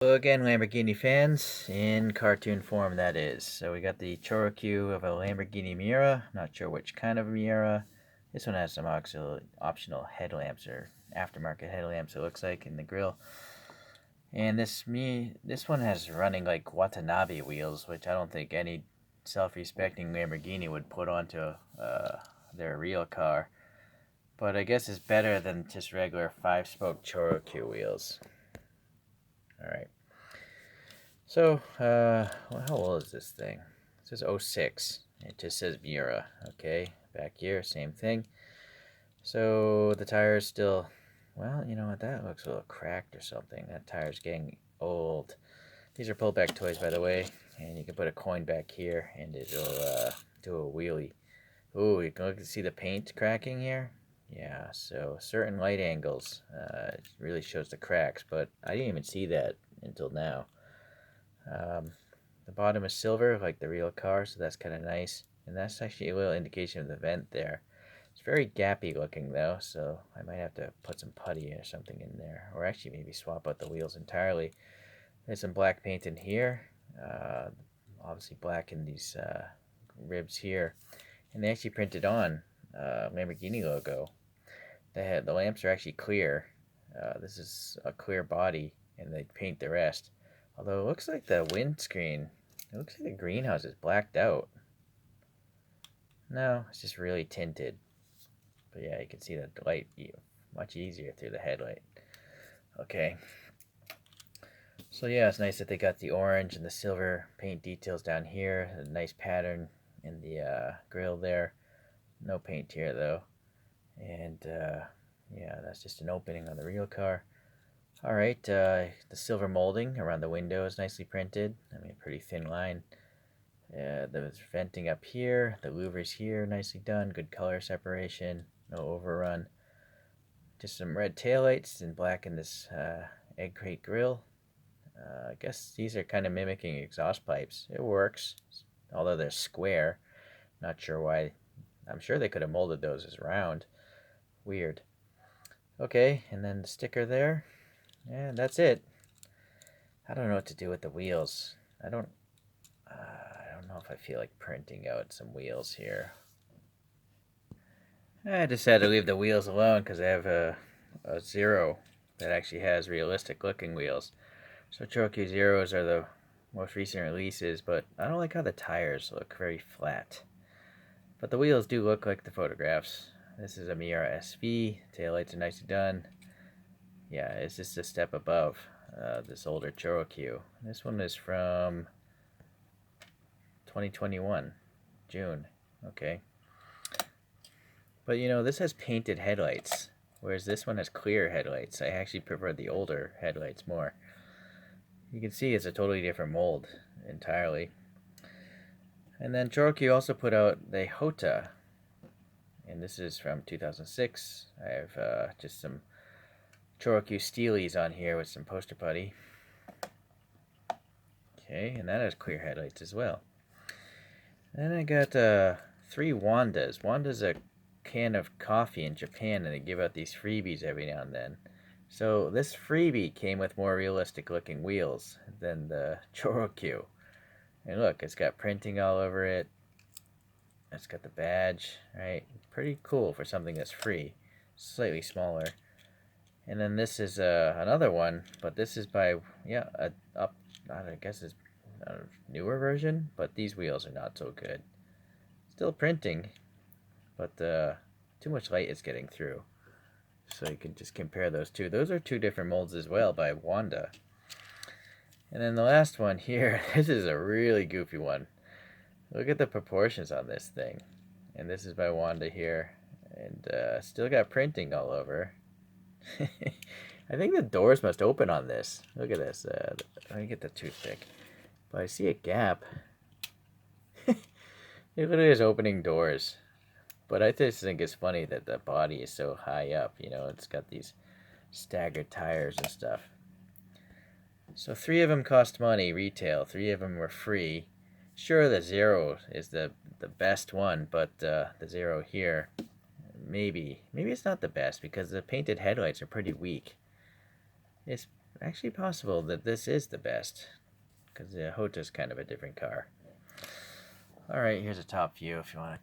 Hello again, Lamborghini fans, in cartoon form that is. So we got the ChoroQ of a Lamborghini Miura. Not sure which kind of Miura. This one has some optional headlamps or aftermarket headlamps, it looks like, in the grille. And this one has running like Watanabe wheels, which I don't think any self-respecting Lamborghini would put onto their real car. But I guess it's better than just regular 5-spoke ChoroQ wheels. All right. So, well, how old is this thing? It says '06. It just says Miura. Okay, back here, same thing. So the tire is still, well, you know what? That looks a little cracked or something. That tire's getting old. These are pullback toys, by the way, and you can put a coin back here, and it'll do a wheelie. Ooh, you can look to see the paint cracking here. Yeah, so certain light angles really shows the cracks, but I didn't even see that until now. Um, the bottom is silver, like the real car, so that's kind of nice. And that's actually a little indication of the vent there. It's very gappy looking though, so I might have to put some putty or something in there. Or actually maybe swap out the wheels entirely. There's some black paint in here. Uh, Obviously black in these ribs here. And they actually printed on Lamborghini logo. The lamps are actually clear. This is a clear body, and they paint the rest. Although it looks like the windscreen, it looks like the greenhouse is blacked out. No, it's just really tinted. But yeah, you can see the light much easier through the headlight. Okay. So yeah, it's nice that they got the orange and the silver paint details down here. A nice pattern in the grill there. No paint here though. And yeah, that's just an opening on the real car. All right, the silver molding around the window is nicely printed. I mean, pretty thin line. The venting up here, the louvers here, nicely done. Good color separation, no overrun. Just some red taillights and black in this egg crate grill. I guess these are kind of mimicking exhaust pipes. It works, although they're square. Not sure why. I'm sure they could have molded those as round. Weird. Okay, and then the sticker there. And that's it. I don't know what to do with the wheels. I don't know if I feel like printing out some wheels here. I decided to leave the wheels alone because I have a Zero that actually has realistic looking wheels. So ChoroQ Zeros are the most recent releases, but I don't like how the tires look very flat. But the wheels do look like the photographs. This is a Miura SV. Taillights are nicely done. Yeah, it's just a step above this older ChoroQ. This one is from 2021, June. Okay. But you know, this has painted headlights, whereas this one has clear headlights. I actually prefer the older headlights more. You can see it's a totally different mold entirely. And then ChoroQ also put out the Hota, and this is from 2006. I have just some ChoroQ Steelies on here with some poster putty. Okay, and that has clear headlights as well. Then I got 3 Wandas. Wanda's a can of coffee in Japan, and they give out these freebies every now and then. So this freebie came with more realistic looking wheels than the ChoroQ. And look, it's got printing all over it. It's got the badge, right? Pretty cool for something that's free. Slightly smaller. And then this is another one, but this is by, yeah, I guess it's a newer version, but these wheels are not so good. Still printing, but too much light is getting through. So you can just compare those two. Those are 2 different molds as well by Wanda. And then the last one here, this is a really goofy one. Look at the proportions on this thing. And this is by Wanda here. And still got printing all over. I think the doors must open on this. Look at this. Let me get the toothpick. But I see a gap. It literally is opening doors. But I just think it's funny that the body is so high up. You know, it's got these staggered tires and stuff. So 3 of them cost money retail. 3 of them were free. Sure, the Zero is the best one, but the Zero here, maybe it's not the best because the painted headlights are pretty weak. It's actually possible that this is the best, because the Hota's kind of a different car. Alright, here's a top view if you want to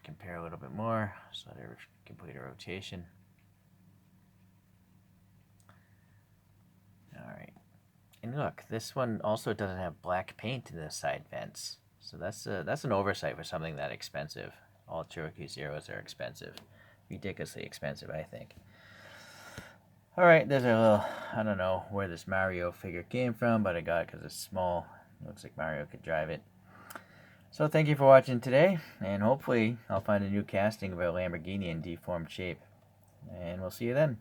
compare a little bit more. So let it complete a rotation. Alright. And look, this one also doesn't have black paint in the side vents. So that's an oversight for something that expensive. All ChoroQ Zeros are expensive. Ridiculously expensive, I think. Alright, there's a little, I don't know where this Mario figure came from, but I got it because it's small. It looks like Mario could drive it. So thank you for watching today, and hopefully I'll find a new casting of a Lamborghini in deformed shape. And we'll see you then.